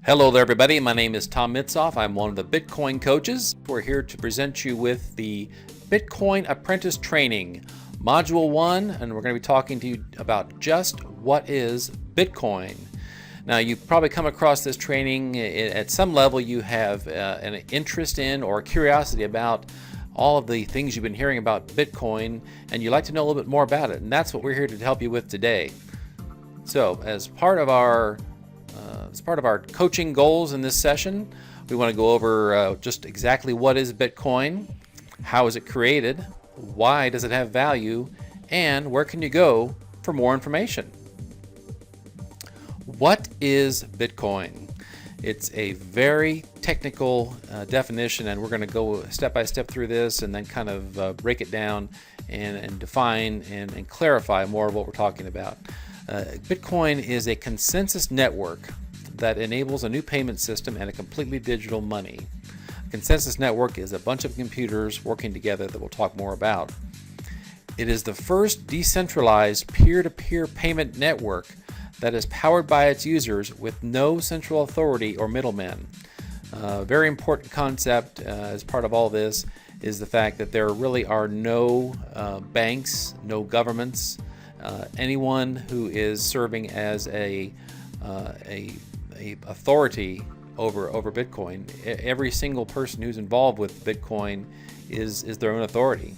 Hello there, everybody. My name is Tom Mitzoff. I'm one of the Bitcoin coaches. We're here to present you with the Bitcoin Apprentice Training, Module 1, and we're going to be talking to you about just what is Bitcoin. Now, you've probably come across this training at some level. You have an interest in or curiosity about all of the things you've been hearing about Bitcoin, and you'd like to know a little bit more about it, and that's what we're here to help you with today. So, as part of our coaching goals in this session, we want to go over just exactly what is Bitcoin, how is it created, why does it have value, and where can you go for more information. What is Bitcoin? It's a very technical definition, and we're going to go step by step through this and then kind of break it down and define and clarify more of what we're talking about. Bitcoin is a consensus network that enables a new payment system and a completely digital money. A consensus network is a bunch of computers working together that we'll talk more about. It is the first decentralized peer-to-peer payment network that is powered by its users with no central authority or middlemen. Very important concept as part of all this is the fact that there really are no banks, no governments, anyone who is serving as a authority over Bitcoin. Every single person who's involved with Bitcoin is their own authority.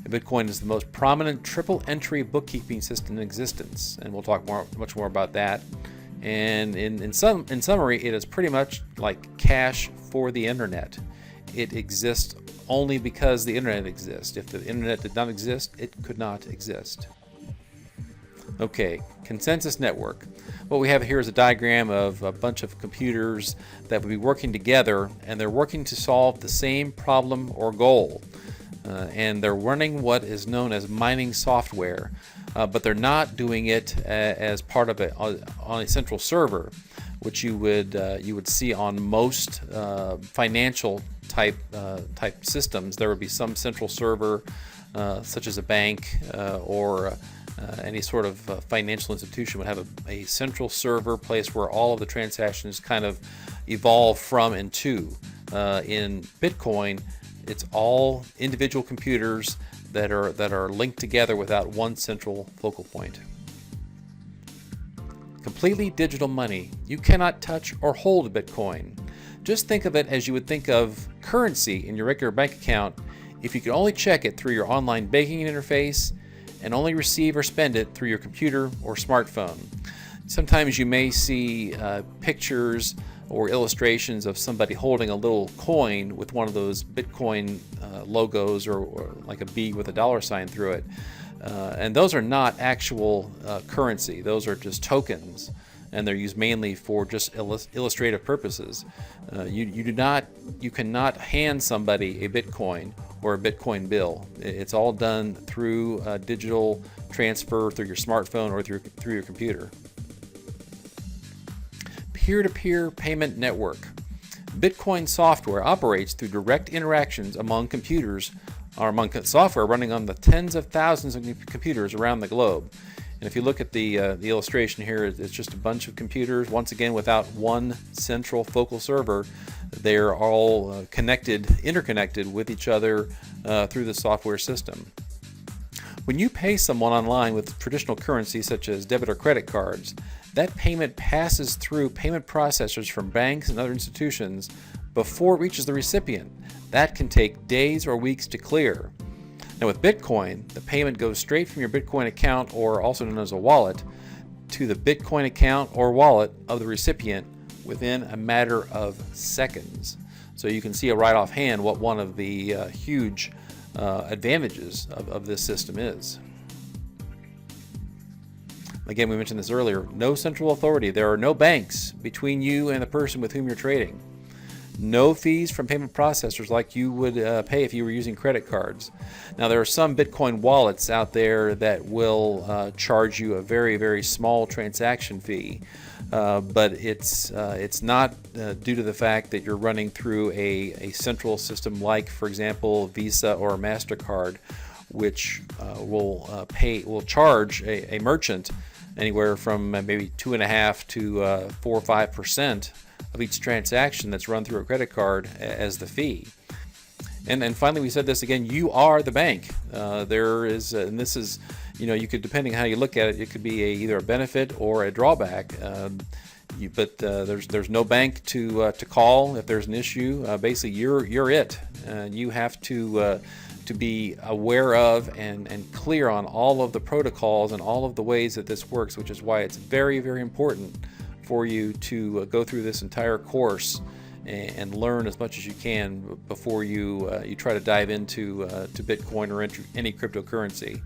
Bitcoin is the most prominent triple entry bookkeeping system in existence, and we'll talk much more about that. And in summary, it is pretty much like cash for the internet. It exists only because the internet exists. If the internet did not exist, it could not exist. Okay, consensus network. What we have here is a diagram of a bunch of computers that would be working together, and they're working to solve the same problem or goal. And they're running what is known as mining software, but they're not doing it as part of on a central server, which you would see on most financial type systems. There would be some central server, such as a bank or any sort of financial institution would have a central server place where all of the transactions kind of evolve from and to. In Bitcoin, it's all individual computers that are linked together without one central focal point. Completely digital money. You cannot touch or hold Bitcoin. Just think of it as you would think of currency in your regular bank account if you could only check it through your online banking interface and only receive or spend it through your computer or smartphone. Sometimes you may see pictures or illustrations of somebody holding a little coin with one of those Bitcoin logos or like a B with a dollar sign through it. And those are not actual currency. Those are just tokens, and they're used mainly for just illustrative purposes. You cannot hand somebody a Bitcoin or a Bitcoin bill. It's all done through digital transfer through your smartphone or through your computer. Peer-to-peer payment network. Bitcoin software operates through direct interactions among computers or among software running on the tens of thousands of computers around the globe. And if you look at the illustration here, it's just a bunch of computers, once again without one central focal server. They're all interconnected with each other through the software system. When you pay someone online with traditional currency such as debit or credit cards, that payment passes through payment processors from banks and other institutions before it reaches the recipient. That can take days or weeks to clear. Now with Bitcoin, the payment goes straight from your Bitcoin account, or also known as a wallet, to the Bitcoin account or wallet of the recipient within a matter of seconds. So you can see right offhand what one of the huge advantages of this system is. Again, we mentioned this earlier, no central authority. There are no banks between you and the person with whom you're trading. No fees from payment processors like you would pay if you were using credit cards. Now, there are some Bitcoin wallets out there that will charge you a very, very small transaction fee, but it's not due to the fact that you're running through a central system like, for example, Visa or MasterCard, which will charge a merchant anywhere from maybe 2.5 to 4 or 5% of each transaction that's run through a credit card as the fee. And finally, we said this again: you are the bank. There is, and this is, you could, depending on how you look at it, it could be either a benefit or a drawback. But there's no bank to call if there's an issue. Basically, you're it. You have to be aware of and clear on all of the protocols and all of the ways that this works, which is why it's very, very important for you to go through this entire course and learn as much as you can before you try to dive into to Bitcoin or any cryptocurrency.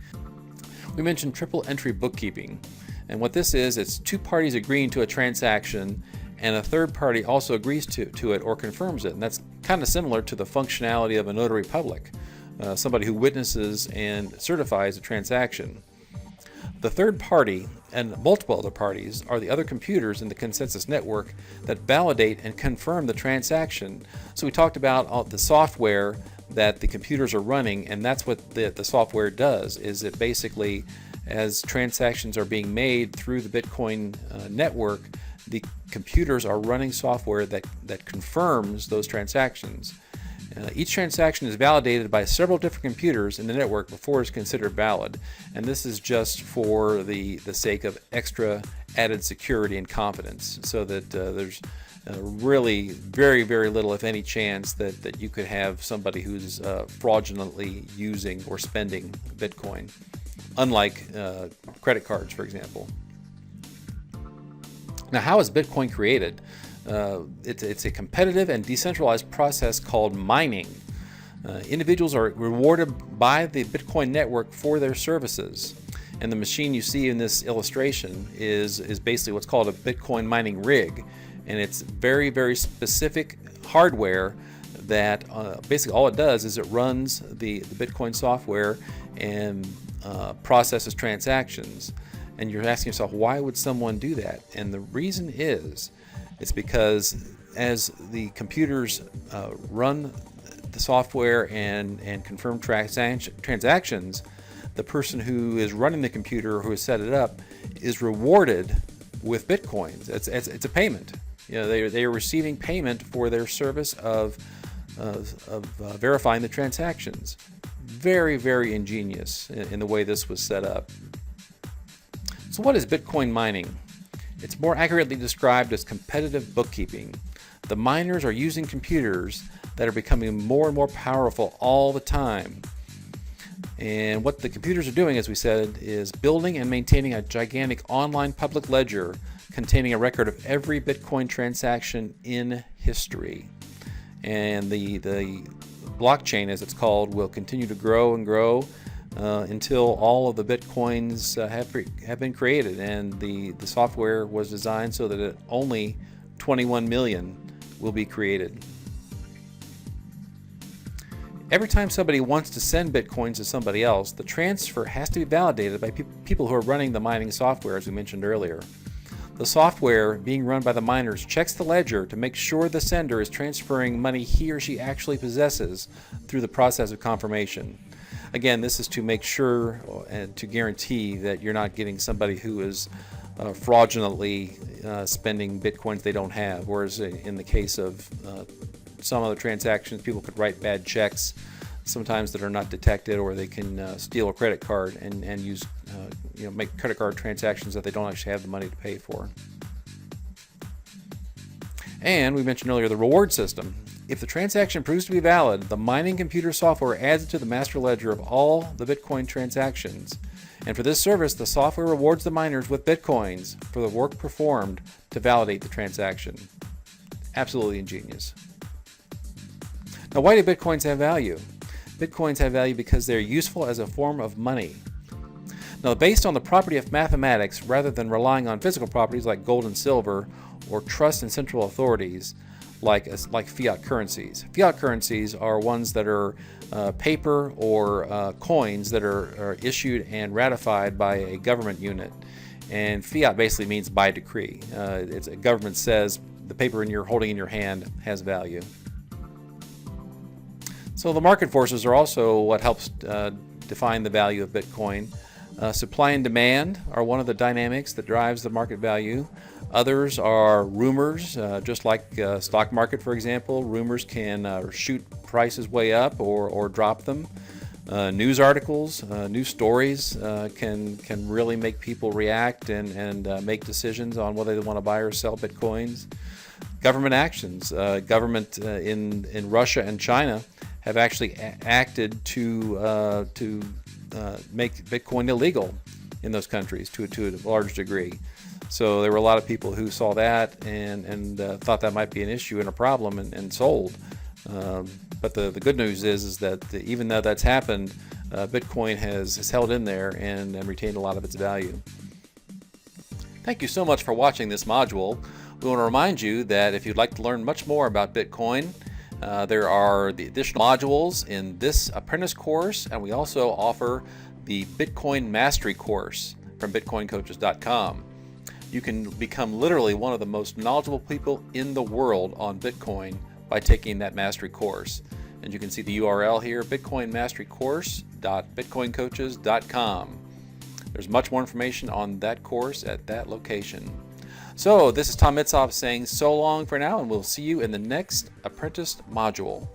We mentioned triple entry bookkeeping, and what this is, it's two parties agreeing to a transaction and a third party also agrees to it or confirms it, and that's kind of similar to the functionality of a notary public, somebody who witnesses and certifies a transaction. The third party and multiple other parties are the other computers in the consensus network that validate and confirm the transaction. So we talked about all the software that the computers are running, and that's what the software does, is it basically, as transactions are being made through the Bitcoin network, the computers are running software that confirms those transactions. Each transaction is validated by several different computers in the network before it's considered valid, and this is just for the sake of extra added security and confidence, so that there's really very, very little, if any, chance that you could have somebody who's fraudulently using or spending Bitcoin, unlike credit cards, for example. Now, how is Bitcoin created? It's a competitive and decentralized process called mining. Individuals are rewarded by the Bitcoin network for their services. And the machine you see in this illustration is basically what's called a Bitcoin mining rig. And it's very, very specific hardware that basically all it does is it runs the Bitcoin software and processes transactions. And you're asking yourself, why would someone do that? And the reason is, it's because as the computers run the software and confirm transactions, the person who is running the computer, who has set it up, is rewarded with Bitcoins. It's a payment. They are receiving payment for their service of verifying the transactions. Very, very ingenious in the way this was set up. So what is Bitcoin mining? It's more accurately described as competitive bookkeeping. The miners are using computers that are becoming more and more powerful all the time. And what the computers are doing, as we said, is building and maintaining a gigantic online public ledger containing a record of every Bitcoin transaction in history. And the blockchain, as it's called, will continue to grow and grow until all of the Bitcoins have been created, and the software was designed so that only 21 million will be created. Every time somebody wants to send Bitcoins to somebody else, the transfer has to be validated by people who are running the mining software, as we mentioned earlier. The software being run by the miners checks the ledger to make sure the sender is transferring money he or she actually possesses through the process of confirmation. Again, this is to make sure and to guarantee that you're not getting somebody who is fraudulently spending Bitcoins they don't have, whereas in the case of some other transactions, people could write bad checks sometimes that are not detected, or they can steal a credit card and use make credit card transactions that they don't actually have the money to pay for. And we mentioned earlier the reward system. If the transaction proves to be valid, the mining computer software adds it to the master ledger of all the Bitcoin transactions. And for this service, the software rewards the miners with Bitcoins for the work performed to validate the transaction. Absolutely ingenious. Now, why do Bitcoins have value? Bitcoins have value because they're useful as a form of money. Now, based on the property of mathematics, rather than relying on physical properties like gold and silver, or trust in central authorities like fiat currencies. Fiat currencies are ones that are paper or coins that are issued and ratified by a government unit. And fiat basically means by decree. A government says the paper you're holding in your hand has value. So the market forces are also what helps define the value of Bitcoin. Supply and demand are one of the dynamics that drives the market value. Others are rumors, just like stock market, for example. Rumors can shoot prices way up or drop them. News articles, news stories can really make people react and make decisions on whether they want to buy or sell Bitcoins. Government actions. Government in Russia and China have actually acted to make Bitcoin illegal in those countries to a large degree. So there were a lot of people who saw that and thought that might be an issue and a problem and sold. But the good news is that even though that's happened, Bitcoin has held in there and retained a lot of its value. Thank you so much for watching this module. We want to remind you that if you'd like to learn much more about Bitcoin, there are the additional modules in this Apprentice course, and we also offer the Bitcoin Mastery course from BitcoinCoaches.com. You can become literally one of the most knowledgeable people in the world on Bitcoin by taking that mastery course. And you can see the URL here, bitcoinmasterycourse.bitcoincoaches.com. There's much more information on that course at that location. So this is Tom Mitsoff saying so long for now, and we'll see you in the next Apprentice module.